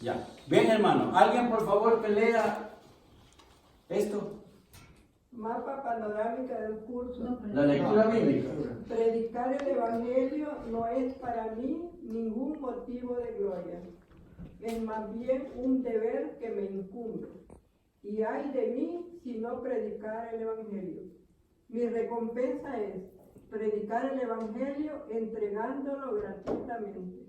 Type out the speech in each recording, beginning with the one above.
Ya. Bien, hermano. ¿Alguien, por favor, que lea esto? Mapa panorámica del curso. La lectura bíblica. Predicar el Evangelio no es para mí ningún motivo de gloria. Es más bien un deber que me incumbe. Y ay de mí si no predicar el Evangelio. Mi recompensa es predicar el Evangelio entregándolo gratuitamente,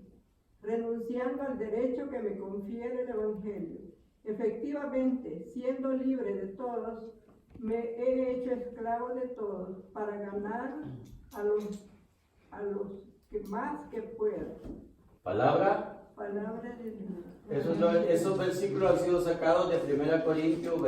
renunciando al derecho que me confiere el Evangelio. Efectivamente, siendo libre de todos, me he hecho esclavo de todos para ganar a los que más que pueda. Palabra. Palabra de Dios. Esos versículos han sido sacados de 1 Corintios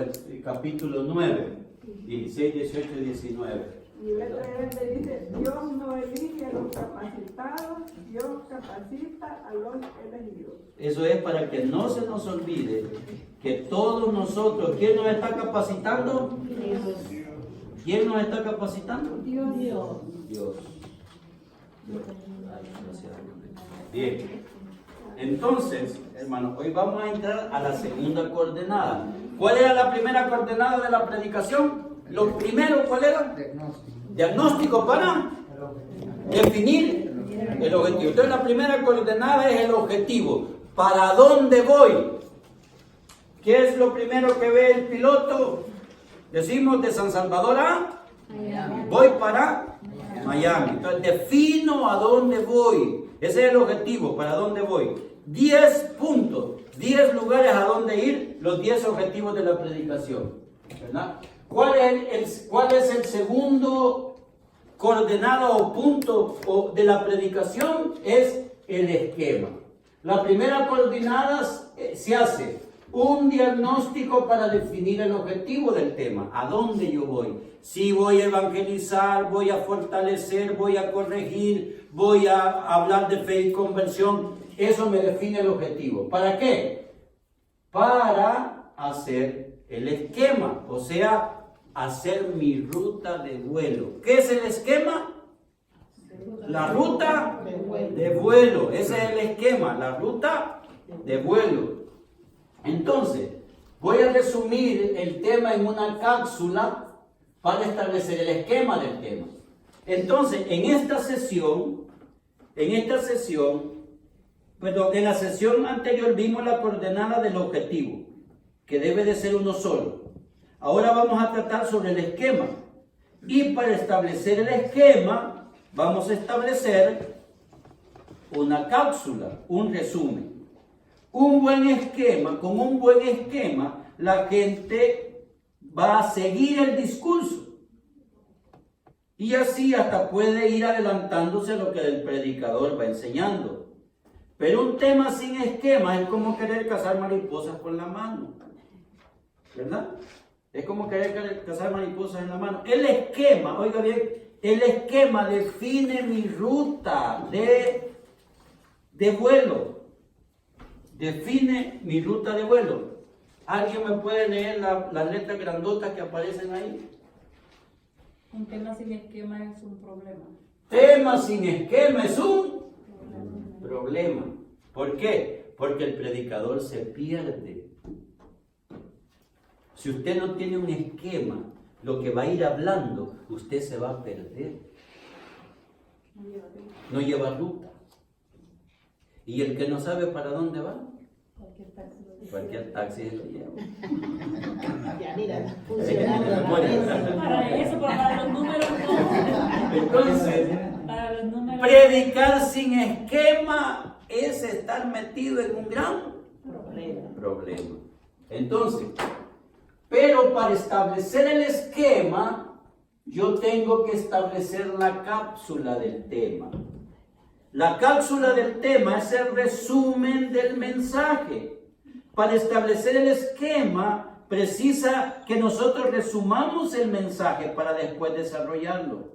capítulo 9, 16, 18 y 19. Y letra grande dice, Dios no elige a los capacitados, Dios capacita a los elegidos. Eso es para que no se nos olvide que todos nosotros, ¿quién nos está capacitando? Dios. ¿Quién nos está capacitando? Dios. Dios. Bien. Entonces, hermanos, hoy vamos a entrar a la segunda coordenada. ¿Cuál era la primera coordenada de la predicación? Lo primero, ¿cuál era? Diagnóstico para definir el objetivo. Entonces, la primera coordenada es el objetivo. ¿Para dónde voy? ¿Qué es lo primero que ve el piloto? Decimos de San Salvador a Miami. voy para Miami. Entonces, defino a dónde voy. Ese es el objetivo, ¿para dónde voy? 10 puntos, 10 lugares a dónde ir, los 10 objetivos de la predicación, ¿verdad? ¿Cuál es el segundo coordenado o punto de la predicación? Es el esquema. La primera coordenada se hace un diagnóstico para definir el objetivo del tema, a dónde yo voy. Si voy a evangelizar, voy a fortalecer, voy a corregir, voy a hablar de fe y conversión, eso me define el objetivo. ¿Para qué? Para hacer el esquema, o sea, hacer mi ruta de vuelo. ¿Qué es el esquema? La ruta de vuelo. Ese es el esquema, la ruta de vuelo. Entonces, voy a resumir el tema en una cápsula para establecer el esquema del tema. Entonces, en la sesión anterior vimos la coordenada del objetivo, que debe de ser uno solo. Ahora vamos a tratar sobre el esquema. Y para establecer el esquema, vamos a establecer una cápsula, un resumen. Con un buen esquema, la gente va a seguir el discurso. Y así hasta puede ir adelantándose a lo que el predicador va enseñando. Pero un tema sin esquema es como querer cazar mariposas con la mano. ¿Verdad? Es como querer cazar mariposas en la mano. El esquema, oiga bien, el esquema define mi ruta de vuelo. Define mi ruta de vuelo. ¿Alguien me puede leer las letras grandotas que aparecen ahí? Un tema sin esquema es un problema. Tema sin esquema es un problema. ¿Por qué? Porque el predicador se pierde. Si usted no tiene un esquema, lo que va a ir hablando, usted se va a perder. No lleva ruta. Y el que no sabe para dónde va, cualquier taxi se lo lleva. Ya, mira, Para eso, para los números no. Entonces, Para los números. predicar sin esquema es estar metido en un gran problema. Entonces, pero para establecer el esquema, yo tengo que establecer la cápsula del tema. La cápsula del tema es el resumen del mensaje. Para establecer el esquema, precisa que nosotros resumamos el mensaje para después desarrollarlo.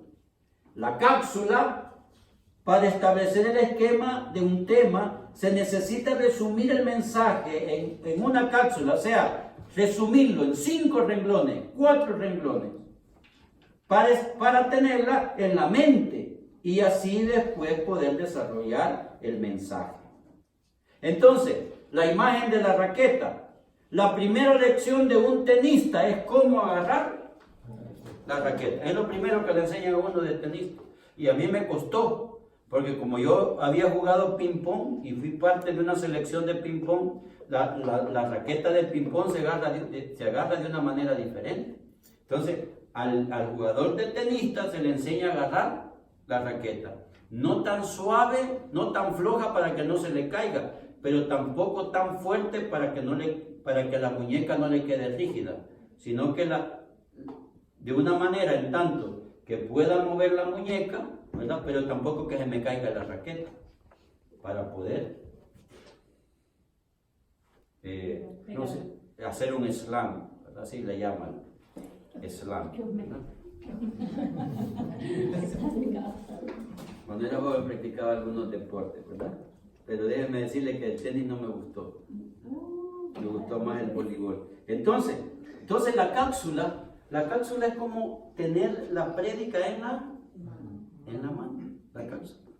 La cápsula, para establecer el esquema de un tema, se necesita resumir el mensaje en una cápsula, o sea, resumirlo en 5 renglones, 4 renglones, para tenerla en la mente y así después poder desarrollar el mensaje. Entonces, la imagen de la raqueta. La primera lección de un tenista es cómo agarrar la raqueta. Es lo primero que le enseñan a uno de tenista. Y a mí me costó, porque como yo había jugado ping-pong y fui parte de una selección de ping-pong, la raqueta de ping-pong se agarra de una manera diferente. Entonces, al jugador de tenista se le enseña a agarrar la raqueta. No tan suave, no tan floja para que no se le caiga, pero tampoco tan fuerte para que la muñeca no le quede rígida, sino que de una manera en tanto que pueda mover la muñeca, ¿verdad? Pero tampoco que se me caiga la raqueta, para poder no sé, hacer un slam, ¿verdad? Así le llaman, slam, ¿verdad? Cuando era joven practicaba algunos deportes, ¿verdad? Pero déjenme decirle que el tenis no me gustó. Me gustó más el voleibol. Entonces la cápsula es como tener la prédica en la mano, la cápsula.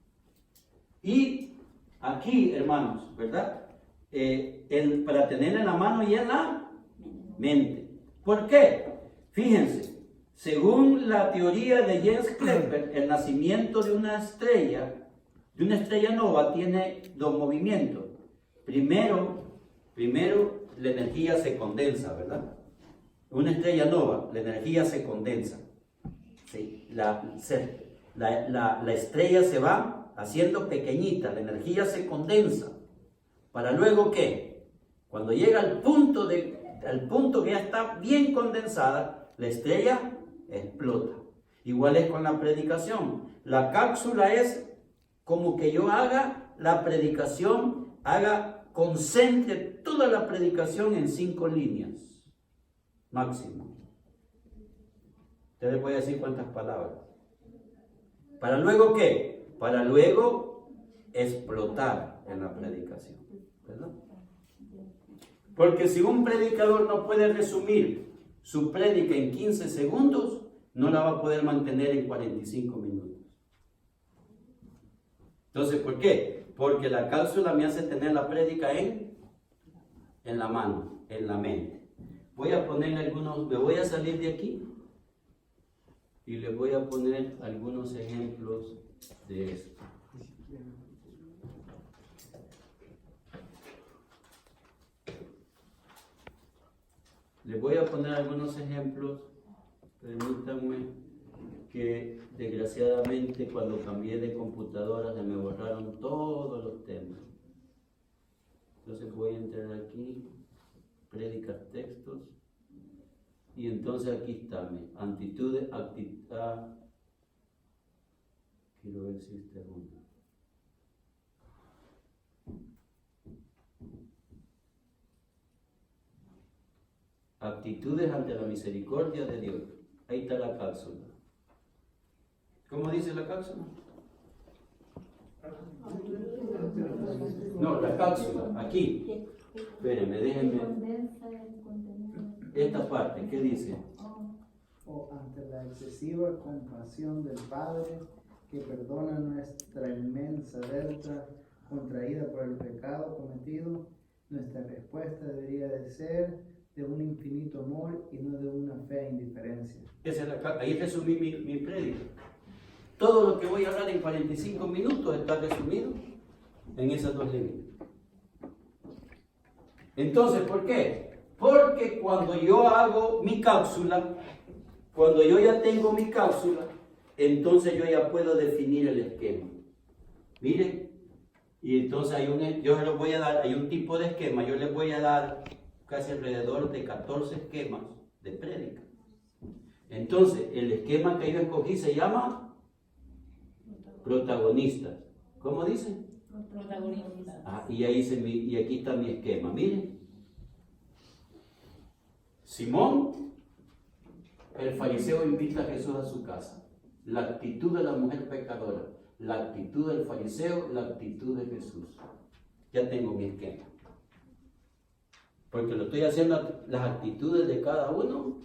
Y aquí, hermanos, ¿verdad? Para tener en la mano y en la mente. ¿Por qué? Fíjense, según la teoría de James Klepper, el nacimiento de una estrella nova tiene dos movimientos. Primero la energía se condensa, ¿verdad? Una estrella nova, la energía se condensa. ¿Sí? La estrella se va haciendo pequeñita, la energía se condensa. ¿Para luego qué? Cuando llega al punto que ya está bien condensada, la estrella explota. Igual es con la predicación. La cápsula es como que yo haga la predicación, concentre toda la predicación en 5 líneas, máximo. Usted le puede decir cuántas palabras. ¿Para luego qué? Para luego explotar en la predicación, ¿verdad? Porque si un predicador no puede resumir su prédica en 15 segundos, no la va a poder mantener en 45 minutos. Entonces, ¿por qué? Porque la cápsula me hace tener la prédica en la mano, en la mente. Voy a poner me voy a salir de aquí y les voy a poner algunos ejemplos de esto. Les voy a poner algunos ejemplos, permítanme, que desgraciadamente cuando cambié de computadora se me borraron todos los temas. Entonces voy a entrar aquí, prédicas, textos, y entonces aquí está mi actitudes, quiero ver si este es uno. Actitudes ante la misericordia de Dios. Ahí está la cápsula. ¿Cómo dice la cápsula? No, la cápsula, aquí. Espérenme, déjenme. Esta parte, ¿qué dice? O ante la excesiva compasión del Padre, que perdona nuestra inmensa deuda contraída por el pecado cometido, nuestra respuesta debería de ser de un infinito amor y no de una fea indiferencia. Ahí resumí mi prédica. Todo lo que voy a hablar en 45 minutos está resumido en esas 2 líneas. Entonces, ¿por qué? Porque cuando yo hago mi cápsula, cuando yo ya tengo mi cápsula, entonces yo ya puedo definir el esquema. Miren, y entonces yo les voy a dar, hay un tipo de esquema, yo les voy a dar casi alrededor de 14 esquemas de prédica. Entonces, el esquema que yo escogí se llama protagonistas. ¿Cómo dice? Protagonistas. Y aquí está mi esquema. Miren. Simón, el fariseo, invita a Jesús a su casa. La actitud de la mujer pecadora, la actitud del fariseo, la actitud de Jesús. Ya tengo mi esquema. Porque lo estoy haciendo las actitudes de cada uno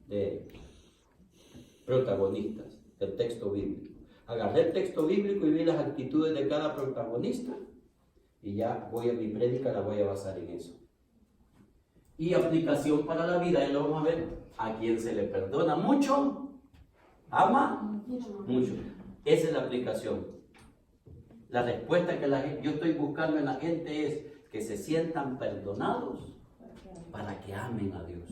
de protagonistas del texto bíblico. Agarré el texto bíblico y vi las actitudes de cada protagonista y ya voy a mi prédica, la voy a basar en eso. Y aplicación para la vida, y lo vamos a ver. A quien se le perdona mucho, ama mucho. Esa es la aplicación. La respuesta que yo estoy buscando en la gente es que se sientan perdonados para que amen a Dios.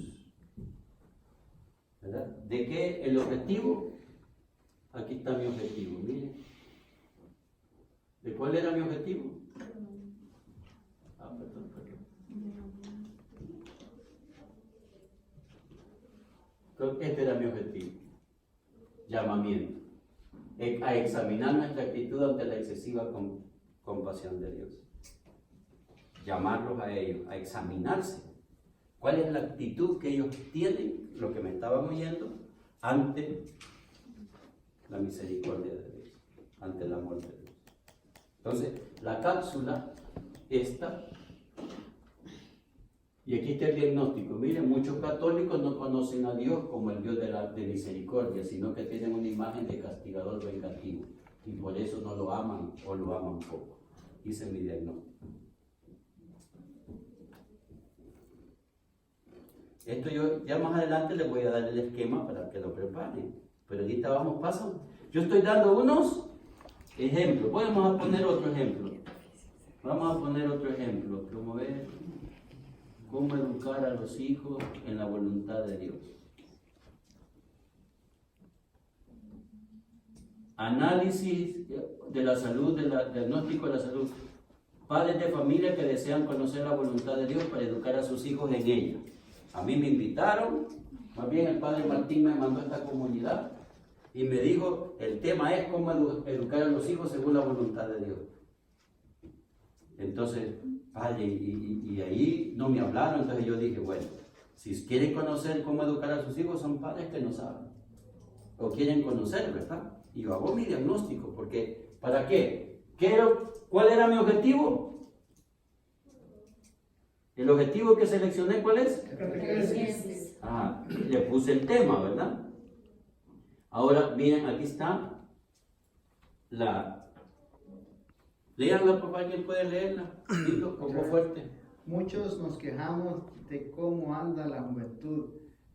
¿Verdad? ¿De qué el objetivo? Aquí está mi objetivo, miren. ¿De cuál era mi objetivo? Perdón. Este era mi objetivo. Llamamiento. A examinar nuestra actitud ante la excesiva compasión de Dios. Llamarlos a ellos, a examinarse. ¿Cuál es la actitud que ellos tienen, lo que me estaban oyendo, ante la misericordia de Dios, ante el amor de Dios? Entonces, la cápsula esta, y aquí está el diagnóstico. Miren, muchos católicos no conocen a Dios como el Dios de misericordia, sino que tienen una imagen de castigador vengativo, y por eso no lo aman o lo aman poco. Hice mi diagnóstico. Esto yo ya más adelante les voy a dar el esquema para que lo preparen, pero ahorita vamos paso. Yo estoy dando unos ejemplos. Vamos a poner otro ejemplo. Vamos a poner otro ejemplo. Como ver cómo educar a los hijos en la voluntad de Dios. Análisis de la salud, diagnóstico de la salud. Padres de familia que desean conocer la voluntad de Dios para educar a sus hijos en ella. A mí me invitaron, más bien el padre Martín me mandó a esta comunidad y me dijo, el tema es cómo educar a los hijos según la voluntad de Dios. Entonces, padre, y ahí no me hablaron, entonces yo dije, bueno, si quieren conocer cómo educar a sus hijos, son padres que no saben, o quieren conocer, ¿verdad? Y yo hago mi diagnóstico, porque, ¿para qué? ¿Cuál era mi objetivo? El objetivo que seleccioné, ¿cuál es? Le puse el tema, ¿verdad? Ahora, miren, aquí está Léanla, por favor, ¿alguien puede leerla? Un poco fuerte. Muchos nos quejamos de cómo anda la juventud,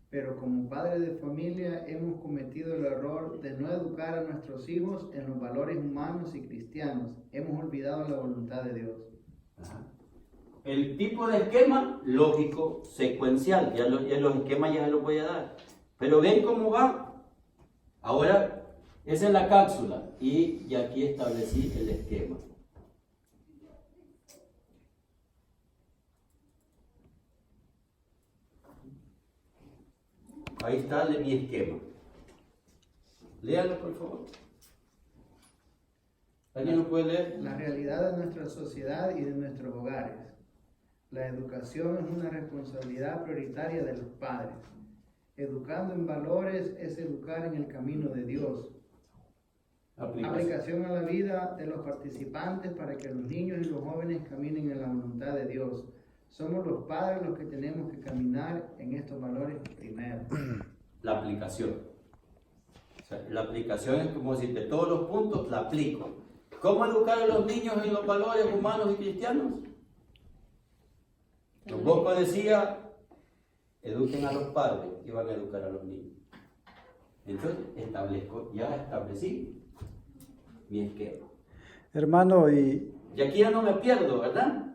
pero como padres de familia hemos cometido el error de no educar a nuestros hijos en los valores humanos y cristianos. Hemos olvidado la voluntad de Dios. Ajá. El tipo de esquema, lógico, secuencial, ya los esquemas ya los voy a dar. Pero ven cómo va. Ahora, esa es la cápsula y aquí establecí el esquema. Ahí está mi esquema. Léalo, por favor. ¿Alguien lo puede leer? La realidad de nuestra sociedad y de nuestros hogares. La educación es una responsabilidad prioritaria de los padres. Educando en valores es educar en el camino de Dios. Aplicación a la vida de los participantes para que los niños y los jóvenes caminen en la voluntad de Dios. Somos los padres los que tenemos que caminar en estos valores primero. La aplicación. O sea, la aplicación es como si de todos los puntos la aplico. ¿Cómo educar a los niños en los valores humanos y cristianos? Don Bosco decía, eduquen a los padres y van a educar a los niños. Entonces, ya establecí mi esquema. Hermano, y aquí ya no me pierdo, ¿verdad?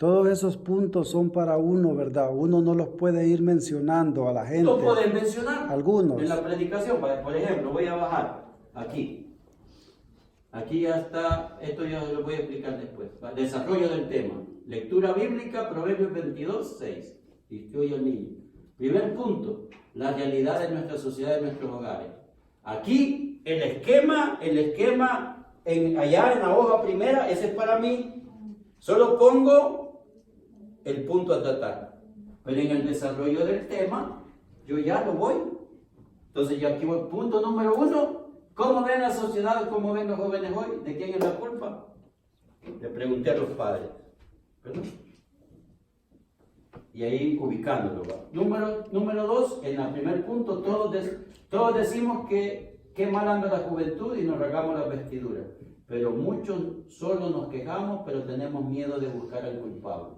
todos esos puntos son para uno, ¿verdad? Uno no los puede ir mencionando a la gente. Lo pueden mencionar. Algunos. En la predicación, por ejemplo, voy a bajar aquí. Aquí ya está, esto ya lo voy a explicar después. Desarrollo del tema. Lectura bíblica, Proverbios 22, 6. Instruye al niño. Primer punto, la realidad de nuestra sociedad, de nuestros hogares. Aquí, el esquema allá en la hoja primera, ese es para mí. Solo pongo el punto a tratar. Pero en el desarrollo del tema, yo ya lo voy. Entonces, ya aquí voy. Punto número 1. ¿Cómo ven la sociedad? ¿Cómo ven los jóvenes hoy? ¿De quién es la culpa? Le pregunté a los padres. ¿Verdad? Y ahí ubicándolo. Número 2, en el primer punto, todos decimos que qué mal anda la juventud y nos rasgamos las vestiduras. Pero muchos solo nos quejamos, pero tenemos miedo de buscar al culpable,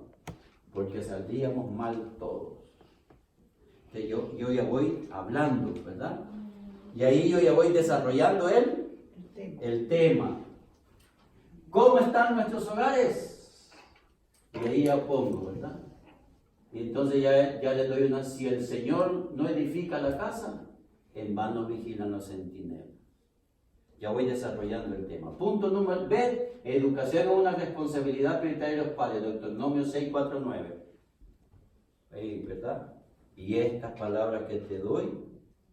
porque saldríamos mal todos. Entonces yo ya voy hablando, ¿verdad? Y ahí yo ya voy desarrollando el tema. ¿Cómo están nuestros hogares? Y ahí ya pongo, ¿verdad? Y entonces ya le doy una, si el Señor no edifica la casa, en vano vigilan los centinelas. Ya voy desarrollando el tema. Punto número B, educación es una responsabilidad prioritaria de los padres, Deuteronomio 6:4-9. Ahí, ¿verdad? Y estas palabras que te doy,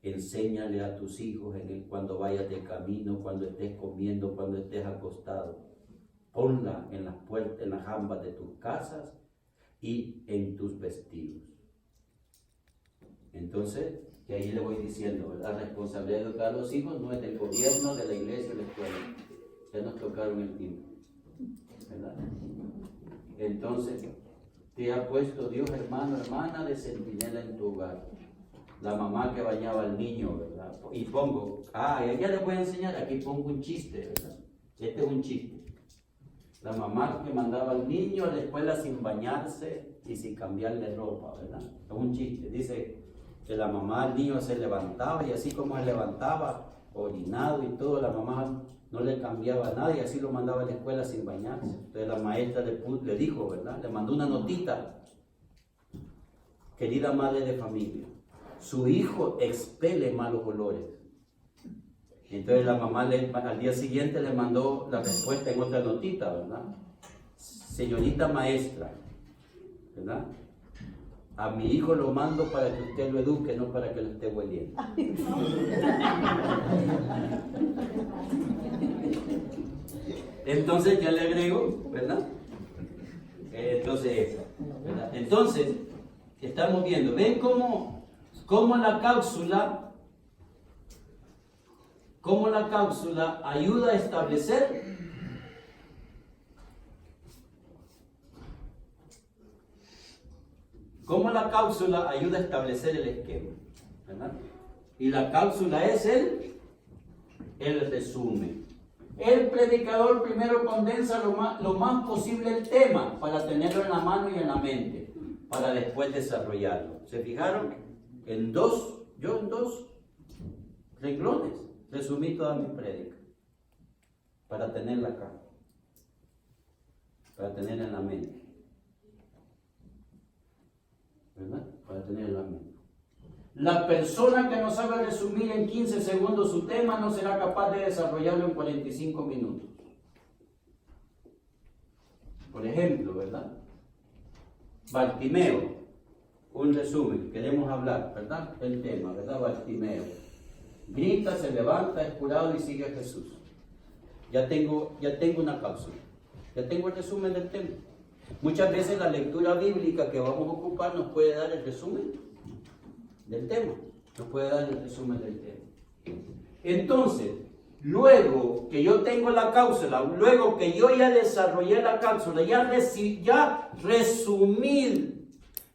enséñale a tus hijos cuando vayas de camino, cuando estés comiendo, cuando estés acostado. Ponla en las puertas, en las jambas de tus casas y en tus vestidos. Entonces, que ahí le voy diciendo, la responsabilidad de educar a los hijos no es del gobierno, de la iglesia, de la escuela. Ya nos tocaron el tiempo, ¿verdad? Entonces, te ha puesto Dios, hermano, hermana, de centinela en tu hogar. La mamá que bañaba al niño, ¿verdad? Y pongo, ya les voy a enseñar, aquí pongo un chiste, ¿verdad? Este es un chiste. La mamá que mandaba al niño a la escuela sin bañarse y sin cambiarle ropa, ¿verdad? Es un chiste. Dice que la mamá al niño se levantaba y así como se levantaba, orinado y todo, la mamá no le cambiaba nada y así lo mandaba a la escuela sin bañarse. Entonces la maestra le dijo, ¿verdad? Le mandó una notita. Querida madre de familia, su hijo expele malos olores. Entonces la mamá al día siguiente le mandó la respuesta en otra notita, ¿verdad? Señorita maestra, ¿verdad? A mi hijo lo mando para que usted lo eduque, no para que lo esté hueliendo. Entonces ya le agrego, ¿verdad? Entonces, ¿verdad? Entonces, estamos viendo, ven cómo la cápsula ayuda a establecer el esquema, ¿verdad? Y la cápsula es el resumen. El predicador primero condensa lo más posible el tema para tenerlo en la mano y en la mente, para después desarrollarlo. ¿Se fijaron? En dos renglones resumí toda mi prédica para tenerla acá, para tenerla en la mente, ¿verdad? Para tenerla en la mente. La persona que no sabe resumir en 15 segundos su tema no será capaz de desarrollarlo en 45 minutos. Por ejemplo, ¿verdad? Bartimeo, un resumen, queremos hablar, ¿verdad? El tema, ¿verdad? Bartimeo. Grita, se levanta, es curado y sigue a Jesús. Ya tengo una cápsula, ya tengo el resumen del tema. Muchas veces la lectura bíblica que vamos a ocupar nos puede dar el resumen del tema, nos puede dar el resumen del tema. Entonces, luego que yo tengo la cápsula, luego que yo ya desarrollé la cápsula, ya resumí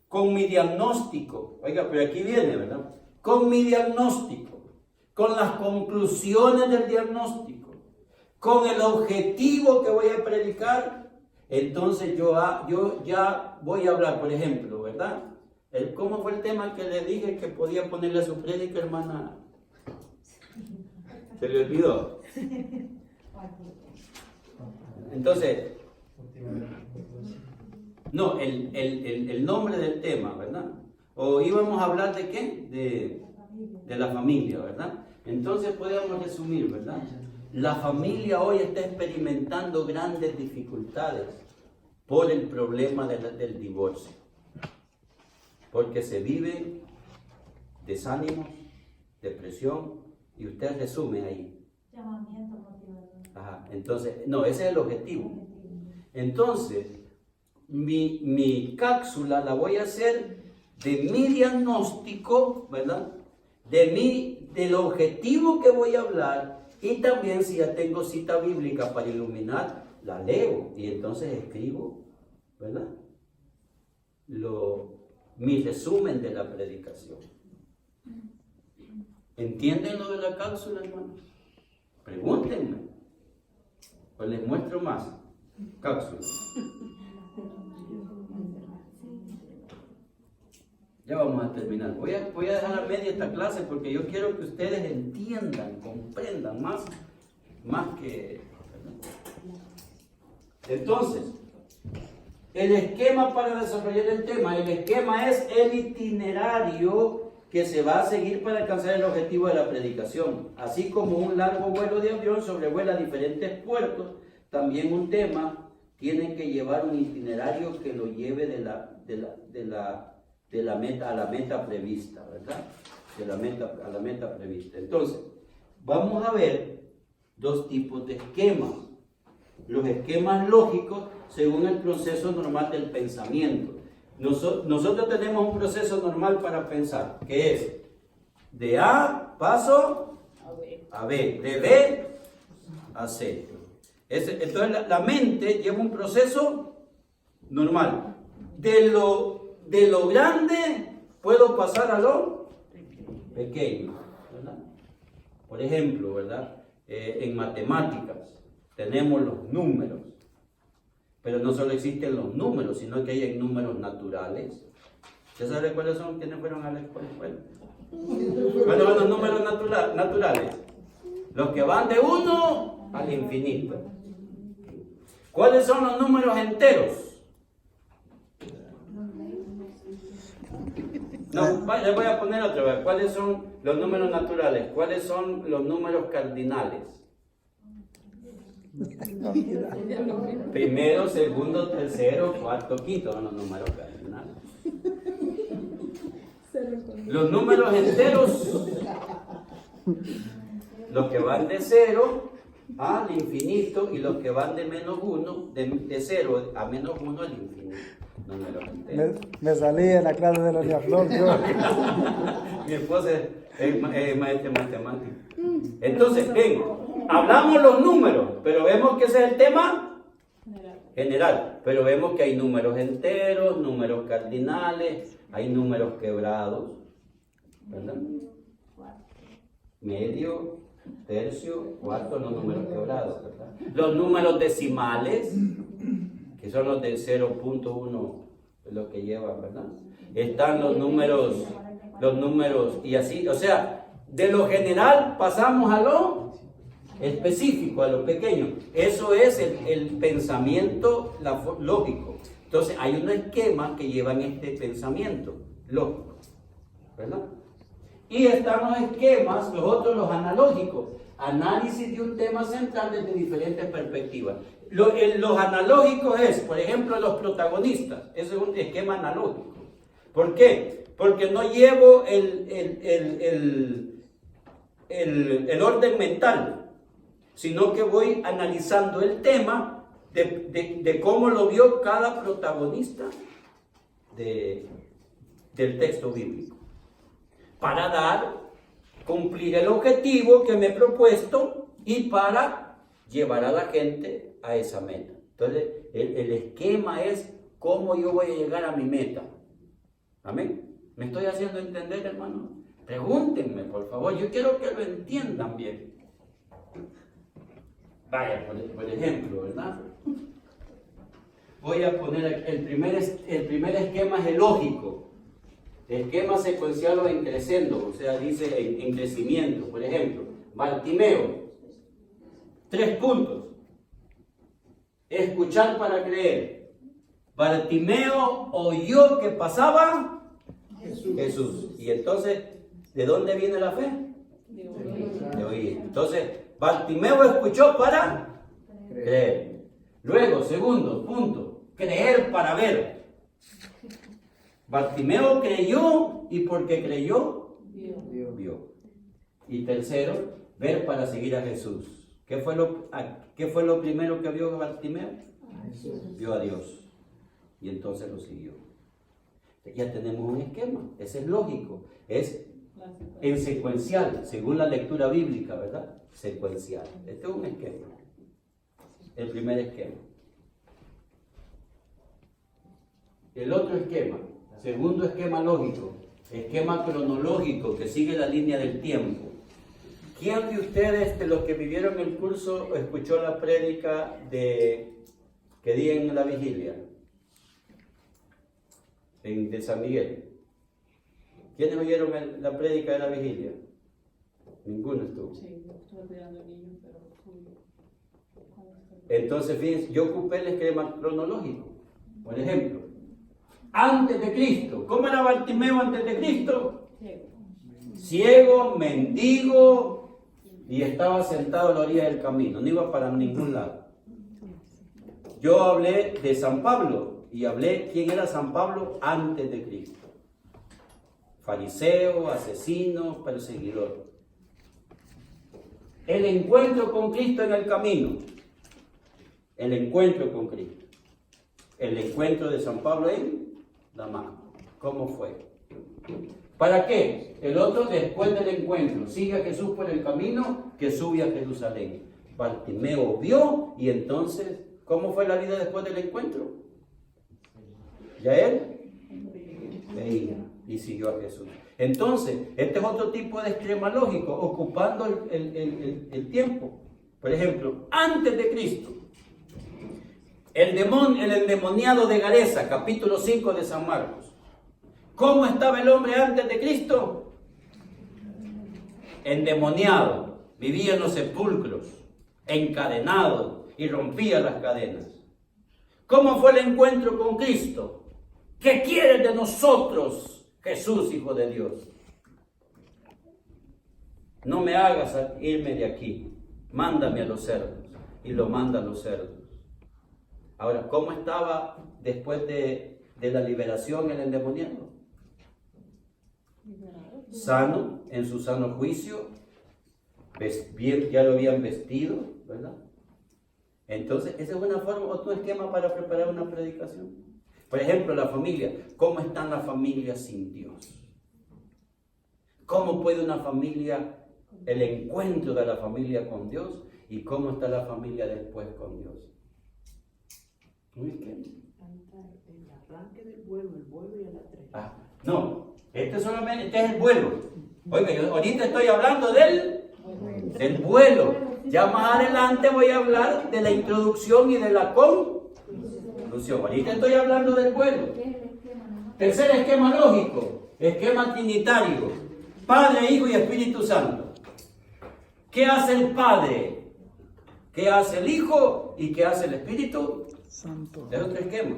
con mi diagnóstico, oiga, pero aquí viene, ¿verdad? Con mi diagnóstico, con las conclusiones del diagnóstico, con el objetivo que voy a predicar, entonces yo ya voy a hablar, por ejemplo, ¿verdad? ¿Cómo fue el tema que le dije que podía ponerle a su prédica, hermana? ¿Se le olvidó? Entonces, no, el nombre del tema, ¿verdad? O íbamos a hablar de qué? De la familia, ¿verdad? Entonces podemos resumir, ¿verdad? La familia hoy está experimentando grandes dificultades por el problema del divorcio. Porque se vive desánimo, depresión, y usted resume ahí. Llamamiento motivador. Ajá, entonces, no, ese es el objetivo. Entonces, mi cápsula la voy a hacer de mi diagnóstico, ¿verdad? Del objetivo que voy a hablar, y también si ya tengo cita bíblica para iluminar, la leo y entonces escribo, ¿verdad? Mi resumen de la predicación. ¿Entienden lo de la cápsula, hermanos? Pregúntenme. Pues les muestro más. Cápsula. Ya vamos a terminar. Voy a dejar a media esta clase porque yo quiero que ustedes entiendan, comprendan más que... Entonces, el esquema para desarrollar el tema, el esquema es el itinerario que se va a seguir para alcanzar el objetivo de la predicación. Así como un largo vuelo de avión sobrevuela diferentes puertos, también un tema tiene que llevar un itinerario que lo lleve de la meta a la meta prevista, ¿verdad? De la meta a la meta prevista. Entonces, vamos a ver dos tipos de esquemas. Los esquemas lógicos según el proceso normal del pensamiento. Nosotros tenemos un proceso normal para pensar, que es de A, paso a B, de B a C. Entonces la mente lleva un proceso normal. De lo grande puedo pasar a lo pequeño, ¿verdad? Por ejemplo, ¿verdad? En matemáticas tenemos los números, pero no solo existen los números, sino que hay números naturales. ¿Usted sabe cuáles son? ¿Quiénes fueron a la escuela? ¿Cuáles son los números naturales? Los que van de 1 al infinito. ¿Cuáles son los números enteros? No, les voy a poner otra vez. ¿Cuáles son los números naturales? ¿Cuáles son los números cardinales? Primero, segundo, tercero, cuarto, quinto son los números cardinales. Los números enteros, los que van de 0 al infinito, y los que van de menos 1, de 0 a menos 1 al infinito. Me salí en la clase de la Flor. Mi esposa es maestra de matemáticas. Entonces, ven, hablamos los números, pero vemos que ese es el tema general. Pero vemos que hay números enteros, números cardinales, hay números quebrados, ¿verdad? Medio, tercio, cuarto, los números quebrados, ¿verdad? Los números decimales, que son los de 0.1, lo que llevan, ¿verdad? Están los números y así, o sea, de lo general pasamos a lo específico, a lo pequeño. Eso es el pensamiento lógico. Entonces, hay un esquema que llevan este pensamiento lógico, ¿verdad? Y están los esquemas, los otros, los analógicos. Análisis de un tema central desde diferentes perspectivas. Los analógicos es, por ejemplo, los protagonistas. Ese es un esquema analógico. ¿Por qué? Porque no llevo el orden mental, sino que voy analizando el tema de cómo lo vio cada protagonista del texto bíblico, para cumplir el objetivo que me he propuesto y para llevar a la gente a esa meta. Entonces, el esquema es cómo yo voy a llegar a mi meta. ¿Amén? ¿Me estoy haciendo entender, hermano? Pregúntenme, por favor. Yo quiero que lo entiendan bien. Vaya, por ejemplo, ¿verdad? Voy a poner el primer esquema, es el lógico. Esquema secuencial o en crescendo, o sea, dice en crecimiento. Por ejemplo, Bartimeo, 3 puntos. Escuchar para creer. Bartimeo oyó que pasaba Jesús. Y entonces, ¿de dónde viene la fe? De oír. Entonces, Bartimeo escuchó para creer. Luego, segundo punto, creer para ver. Bartimeo creyó y porque creyó, vio. Y tercero, ver para seguir a Jesús. ¿Qué fue lo primero que vio Bartimeo? Vio a Dios. Y entonces lo siguió. Ya tenemos un esquema. Ese es lógico. Es en secuencial, según la lectura bíblica, ¿verdad? Secuencial. Este es un esquema. El primer esquema. El otro esquema. Segundo esquema lógico, esquema cronológico que sigue la línea del tiempo. ¿Quién de ustedes, de los que vivieron el curso, escuchó la prédica que di en la vigilia? De San Miguel. ¿Quiénes oyeron la prédica de la vigilia? Ninguno estuvo. Sí, yo estuve cuidando niños, pero fui. Entonces, fíjense, yo ocupé el esquema cronológico. Por ejemplo, antes de Cristo. ¿Cómo era Bartimeo antes de Cristo? Ciego, mendigo, y estaba sentado a la orilla del camino. No iba para ningún lado. Yo hablé de San Pablo y hablé quién era San Pablo antes de Cristo. Fariseo, asesino, perseguidor. El encuentro con Cristo en el camino. El encuentro con Cristo. El encuentro de San Pablo en Damasco. ¿Cómo fue? ¿Para qué? El otro después del encuentro. Sigue a Jesús por el camino que sube a Jerusalén. Bartimeo vio y entonces, ¿cómo fue la vida después del encuentro? Ya él veía y siguió a Jesús. Entonces, este es otro tipo de esquema lógico, ocupando el tiempo. Por ejemplo, antes de Cristo, el endemoniado de Gareza, capítulo 5 de San Marcos. ¿Cómo estaba el hombre antes de Cristo? Endemoniado, vivía en los sepulcros, encadenado y rompía las cadenas. ¿Cómo fue el encuentro con Cristo? ¿Qué quieres de nosotros, Jesús, Hijo de Dios? No me hagas irme de aquí, mándame a los cerdos. Y lo manda a los cerdos. Ahora, ¿cómo estaba después de la liberación el endemoniado? Sano, en su sano juicio, bien, ya lo habían vestido, ¿verdad? Entonces, esa es una forma, otro esquema para preparar una predicación. Por ejemplo, la familia. ¿Cómo están las familias sin Dios? ¿Cómo puede una familia, el encuentro de la familia con Dios, y cómo está la familia después con Dios? Un esquema. El arranque del vuelo, el vuelo y el atrás. No, este es el vuelo. Oiga, yo ahorita estoy hablando del vuelo. Ya más adelante voy a hablar de la introducción y de la conclusión. Ahorita estoy hablando del vuelo. Tercer esquema lógico, esquema trinitario. Padre, Hijo y Espíritu Santo. ¿Qué hace el Padre? ¿Qué hace el Hijo? ¿Y qué hace el Espíritu Santo? Es otro esquema.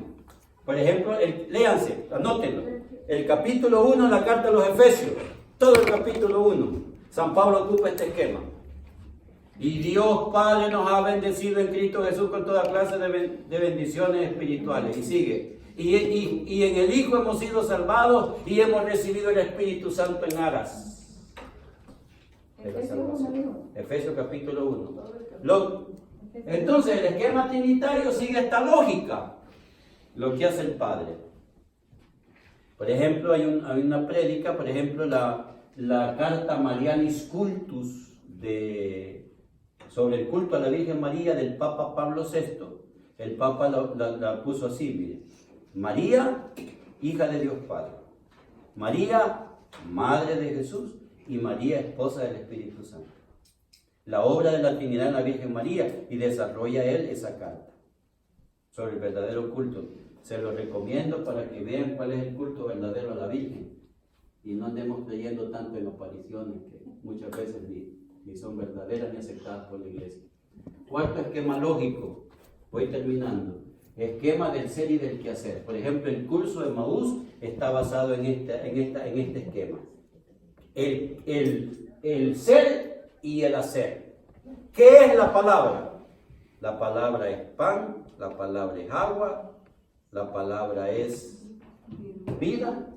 Por ejemplo, léanse, anótenlo. El capítulo 1 de la carta a los Efesios. Todo el capítulo 1. San Pablo ocupa este esquema. Y Dios Padre nos ha bendecido en Cristo Jesús con toda clase de bendiciones espirituales. Y sigue. Y en el Hijo hemos sido salvados y hemos recibido el Espíritu Santo en aras de la salvación. Efesios capítulo 1. Entonces el esquema trinitario sigue esta lógica. Lo que hace el Padre. Por ejemplo, hay una prédica, por ejemplo, la carta Marianis Cultus sobre el culto a la Virgen María del Papa Pablo VI. El Papa la puso así, mire. María, hija de Dios Padre. María, madre de Jesús. Y María, esposa del Espíritu Santo. La obra de la Trinidad en la Virgen María, y desarrolla él esa carta sobre el verdadero culto. Se lo recomiendo para que vean cuál es el culto verdadero a la Virgen y no andemos creyendo tanto en apariciones que muchas veces ni son verdaderas ni aceptadas por la iglesia. Cuarto esquema lógico, voy terminando. Esquema del ser y del quehacer. Por ejemplo, el curso de Maús está basado en este esquema. El ser y el hacer. ¿Qué es la palabra? La palabra es pan, la palabra es agua, la palabra es vida,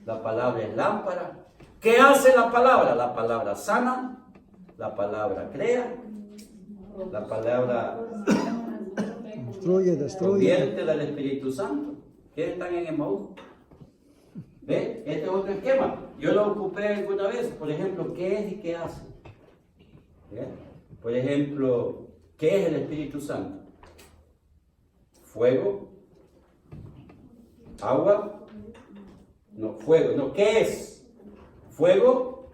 la palabra es lámpara. ¿Qué hace la palabra? La palabra sana, la palabra crea, la palabra destruye. convierte del Espíritu Santo. ¿Quiénes están en Emaús? ¿Ve? Este es otro esquema. Yo lo ocupé alguna vez. Por ejemplo, ¿qué es y qué hace? ¿Ve? Por ejemplo, ¿qué es el Espíritu Santo? Fuego, agua, no, fuego, no, ¿qué es? Fuego,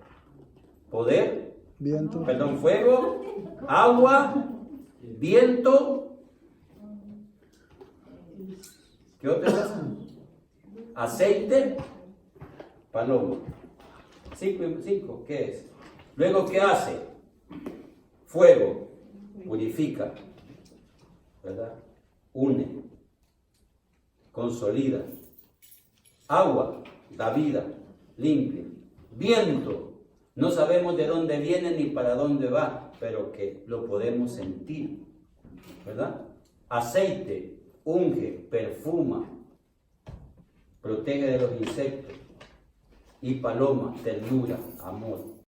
poder, Viento. Perdón, fuego, agua, viento. ¿Qué otra cosa? Aceite, paloma. 5, ¿qué es? Luego, ¿qué hace? Fuego, purifica, ¿verdad? Une, consolida. Agua, da vida, limpia. Viento, no sabemos de dónde viene ni para dónde va, pero que lo podemos sentir, ¿verdad? Aceite, unge, perfuma, protege de los insectos. Y paloma, ternura, amor.